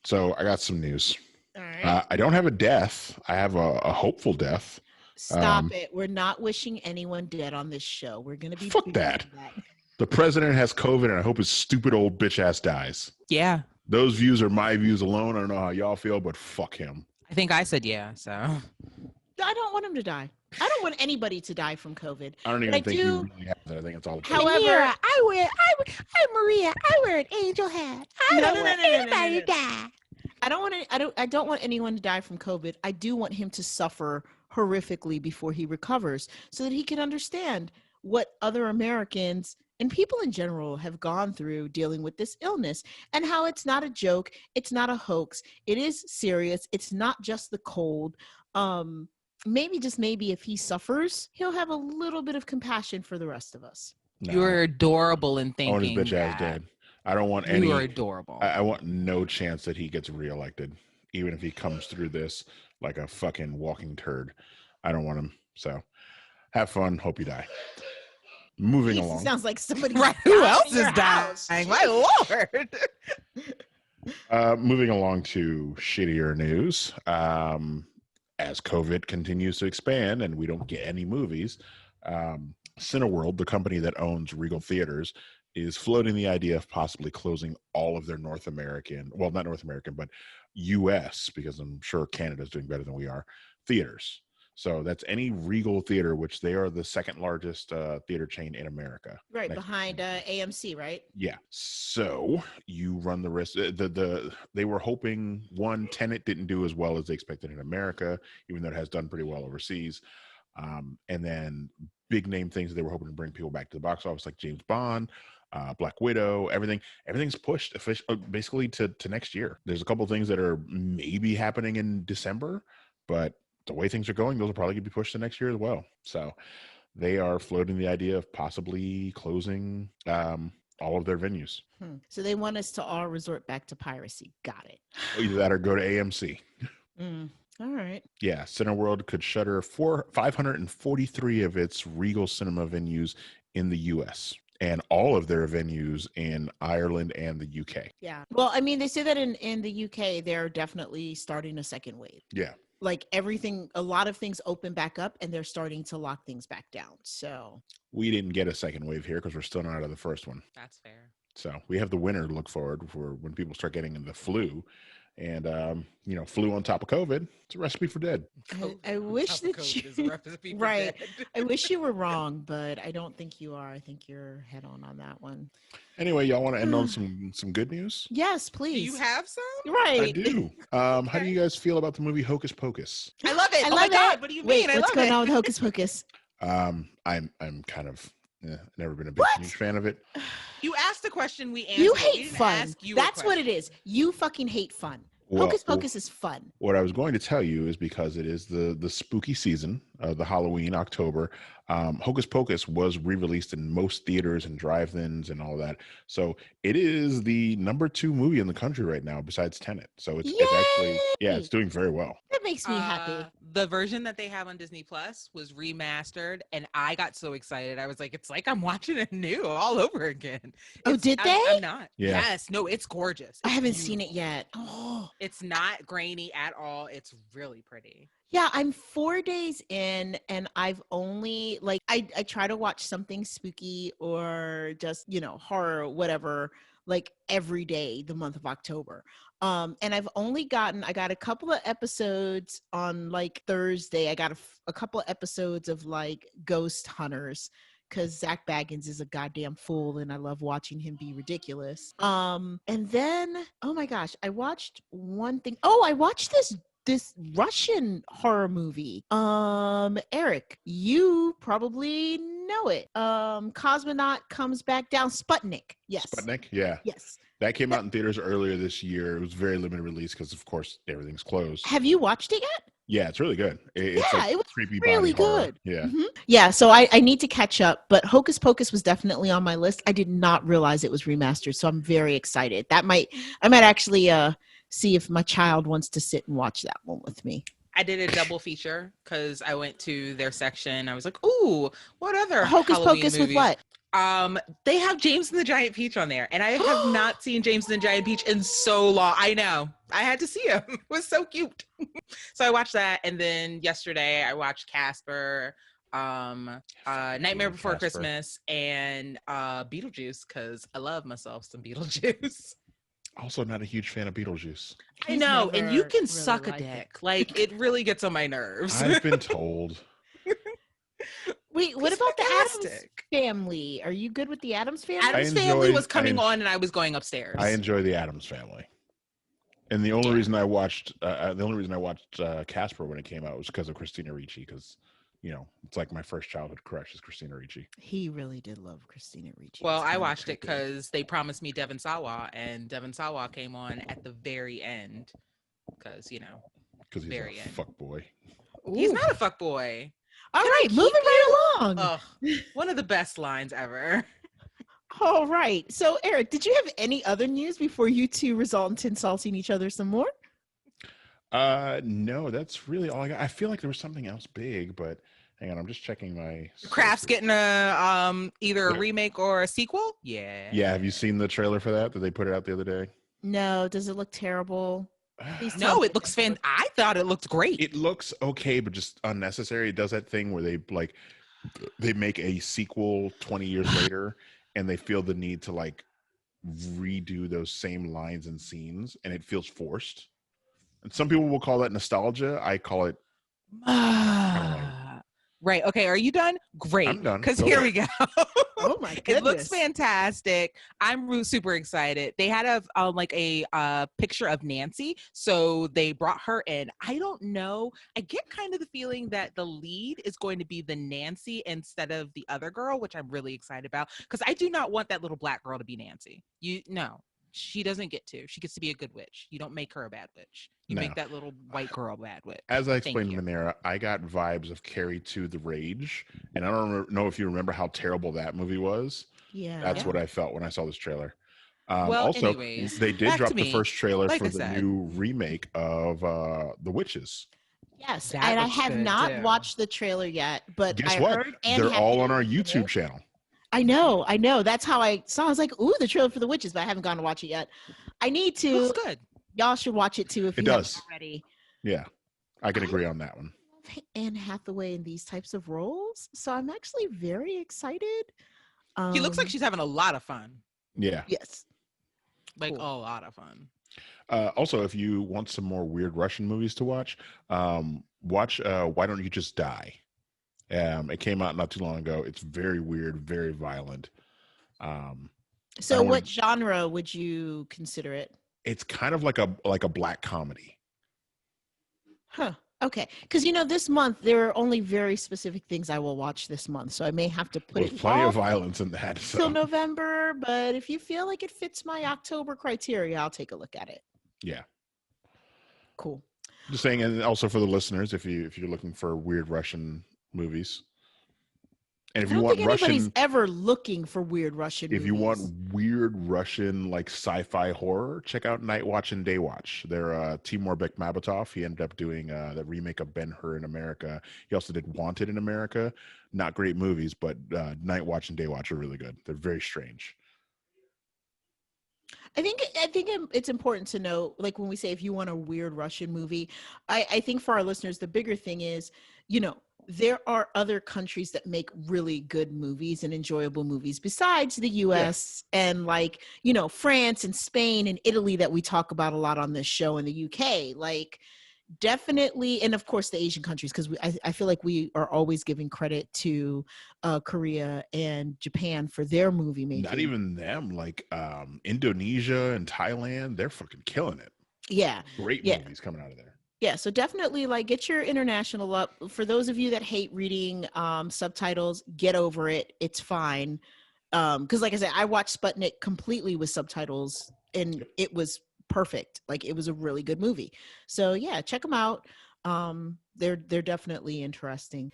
So I got some news. All right. I don't have a death. I have a hopeful death. Stop it. We're not wishing anyone dead on this show. We're going to be Fuck that. The president has COVID, and I hope his stupid old bitch ass dies. Yeah. Those views are my views alone. I don't know how y'all feel, but fuck him. I think I said yeah, so. I don't want him to die. I don't want anybody to die from COVID. I don't even think you really have that. I think it's all. However, I'm Maria. I wear an angel hat. I don't want anybody to die. I don't want anyone to die from COVID. I do want him to suffer horrifically before he recovers, so that he can understand what other Americans and people in general have gone through dealing with this illness, and how it's not a joke, it's not a hoax, it is serious. It's not just the cold. Maybe, just maybe, if he suffers, he'll have a little bit of compassion for the rest of us. No. You're adorable in thinking. I want his bitch ass dead. I don't want any. You are adorable. I want no chance that he gets reelected, even if he comes through this like a fucking walking turd. I don't want him. So, have fun. Hope you die. Moving along. Sounds like somebody. Right? Who else is dying? My lord. Moving along to shittier news. As COVID continues to expand and we don't get any movies, Cineworld, the company that owns Regal Theaters, is floating the idea of possibly closing all of their North American, well, not North American, but U.S., because I'm sure Canada's doing better than we are, theaters. So that's any Regal theater, which they are the second largest theater chain in America. Right, behind AMC, right? Yeah. So you run the risk. They were hoping, one, Tenet didn't do as well as they expected in America, even though it has done pretty well overseas. And then big name things that they were hoping to bring people back to the box office, like James Bond, Black Widow, everything's pushed basically to next year. There's a couple of things that are maybe happening in December, but the way things are going, those are probably going to be pushed to next year as well. So they are floating the idea of possibly closing all of their venues. So they want us to all resort back to piracy. Got it. Either that or go to AMC. All right. Yeah, Cineworld could shutter 543 of its Regal cinema venues in the U.S. and all of their venues in Ireland and the UK. Yeah. Well, I mean, they say that in the UK, they're definitely starting a second wave. Yeah. Like everything, a lot of things open back up and they're starting to lock things back down. So we didn't get a second wave here because we're still not out of the first one. That's fair. So we have the winter to look forward for when people start getting the flu. And, flu on top of COVID, it's a recipe for dead. I wish that you, right. I wish you were wrong, but I don't think you are. I think you're head on that one. Anyway, y'all want to end on some good news? Yes, please. Do you have some? Right. I do. How do you guys feel about the movie Hocus Pocus? I love it. I oh love my it. God, what do you mean? What's going on with Hocus Pocus? I'm kind of never been a big huge fan of it. You asked the question, we answered. You hate fun. That's what it is. You fucking hate fun. Hocus Pocus is fun. What I was going to tell you is because it is the spooky season, the Halloween, October. Hocus Pocus was re-released in most theaters and drive-ins and all that. So it is the number 2 movie in the country right now besides Tenet. So it's actually, it's doing very well. That makes me happy. The version that they have on Disney Plus was remastered and I got so excited. I was like, it's like I'm watching it new all over again. Did they? I'm not. Yeah. Yes. No, it's gorgeous. I haven't seen it yet. Oh. It's not grainy at all. It's really pretty. Yeah, I'm 4 days in and I've only I try to watch something spooky or just, horror or whatever, like every day the month of October. And I got a couple of episodes on Thursday. I got a couple of episodes of Ghost Hunters because Zach Baggins is a goddamn fool and I love watching him be ridiculous. And then, oh my gosh, I watched one thing. Oh, I watched this Russian horror movie. Eric, you probably know it. Cosmonaut Comes Back Down. Sputnik. Yes. Sputnik? Yeah. Yes. That came out in theaters earlier this year. It was very limited release because, of course, everything's closed. Have you watched it yet? Yeah, it's really good. It was creepy, really body horror. good. Yeah. Mm-hmm. Yeah, so I need to catch up, but Hocus Pocus was definitely on my list. I did not realize it was remastered, so I'm very excited. I might actually see if my child wants to sit and watch that one with me. I did a double feature because I went to their section. I was like, ooh, what other Hocus Halloween Pocus movies? with what? They have James and the Giant Peach on there, and I have not seen James and the Giant Peach in so long. I know. I had to see him. It was so cute. So I watched that, and then yesterday I watched Casper, Nightmare Before Casper. Christmas, and Beetlejuice, because I love myself some Beetlejuice. Also, not a huge fan of Beetlejuice. I He's know, and you never can really suck a liked it. dick. Like, it really gets on my nerves. I've been told. Wait, what He's about the Addams fantastic. Family? Are you good with the Addams Family? Addams I Family was enjoy- coming I en- on, and I was going upstairs. I enjoy the Addams Family, and the only reason I watched Casper when it came out was because of Christina Ricci. Because it's like my first childhood crush is Christina Ricci. He really did love Christina Ricci. Well, It's I kinda watched it creepy. because they promised me Devon Sawa, and Devon Sawa came on at the very end. Because Because he's very a end. fuck boy. he's Ooh. not a fuck boy. All Can I right, keep moving right along. Ugh, one of the best lines ever. All right. So, Eric, did you have any other news before you two result in insulting each other some more? No, that's really all I got. I feel like there was something else big, but hang on, I'm just checking my Kraft's sources. getting a either a Yeah. remake or a sequel. Yeah. Yeah, have you seen the trailer for that they put it out the other day? No. Does it look terrible? Please tell No, me it looks doesn't look- I thought it looked great. It looks okay, but just unnecessary. It does that thing where they make a sequel 20 years later and they feel the need to redo those same lines and scenes, and it feels forced. And some people will call that nostalgia. I call it Right. Okay. Are you done? Great. I'm done. Because Go here ahead. we go. Oh my It looks goodness. fantastic. I'm super excited. They had a picture of Nancy, so they brought her in. I don't know. I get kind of the feeling that the lead is going to be the Nancy instead of the other girl, which I'm really excited about because I do not want that little black girl to be Nancy. She doesn't get to. She gets to be a good witch. You don't make her a bad witch. You No. make that little white girl a bad witch. As I Thank explained to you. Manera, I got vibes of Carrie 2 The Rage, and I don't know if you remember how terrible that movie was. Yeah. That's what I felt when I saw this trailer. Well, Also, anyways, they did back drop to the me. first trailer Like for I the said. new remake of The Witches. Yes. That And I looks have good, not too. watched the trailer yet, but Guess I what? heard Anne They're all on our Hathaway was in YouTube it. channel. I know. That's how I saw. I was like, "Ooh, the trailer for the Witches," but I haven't gone to watch it yet. I need to. Looks good. Y'all should watch it too if It you haven't does. already. Yeah, I can I agree on that one. love Anne Hathaway in these types of roles, so I'm actually very excited. She looks like she's having a lot of fun. Yeah. Yes. Like Cool. a lot of fun. Also, if you want some more weird Russian movies to watch Why Don't You Just Die? It came out not too long ago. It's very weird, very violent. So, don't what wanna- genre would you consider it? It's kind of like a black comedy. Huh. Okay. Because this month there are only very specific things I will watch this month, so I may have to put There's it plenty of off violence in that. till So. November. But if you feel like it fits my October criteria, I'll take a look at it. Yeah. Cool. Just saying, and also for the listeners, if you're looking for weird Russian movies, and if I you don't want think anybody's Russian, ever looking for weird Russian if you want movies. weird Russian sci-fi horror, check out Night Watch and Day Watch. They're Timur Bekmambetov. He ended up doing the remake of Ben-Hur in America. He also did Wanted in America. Not great movies, but Night Watch and Day Watch are really good. They're very strange. I think it's important to know, like when we say if you want a weird Russian movie, I think for our listeners, the bigger thing is, there are other countries that make really good movies and enjoyable movies besides the US and France and Spain and Italy that we talk about a lot on this show, and the UK. Definitely, and of course the Asian countries, because I feel like we are always giving credit to Korea and Japan for their movie making. Not even them, Indonesia and Thailand, they're fucking killing it. Yeah. Great Yeah. movies coming out of there. Yeah, so definitely get your international up. For those of you that hate reading subtitles, get over it. It's fine. Because like I said, I watched Sputnik completely with subtitles and it was perfect. It was a really good movie. So yeah, check them out. They're definitely interesting.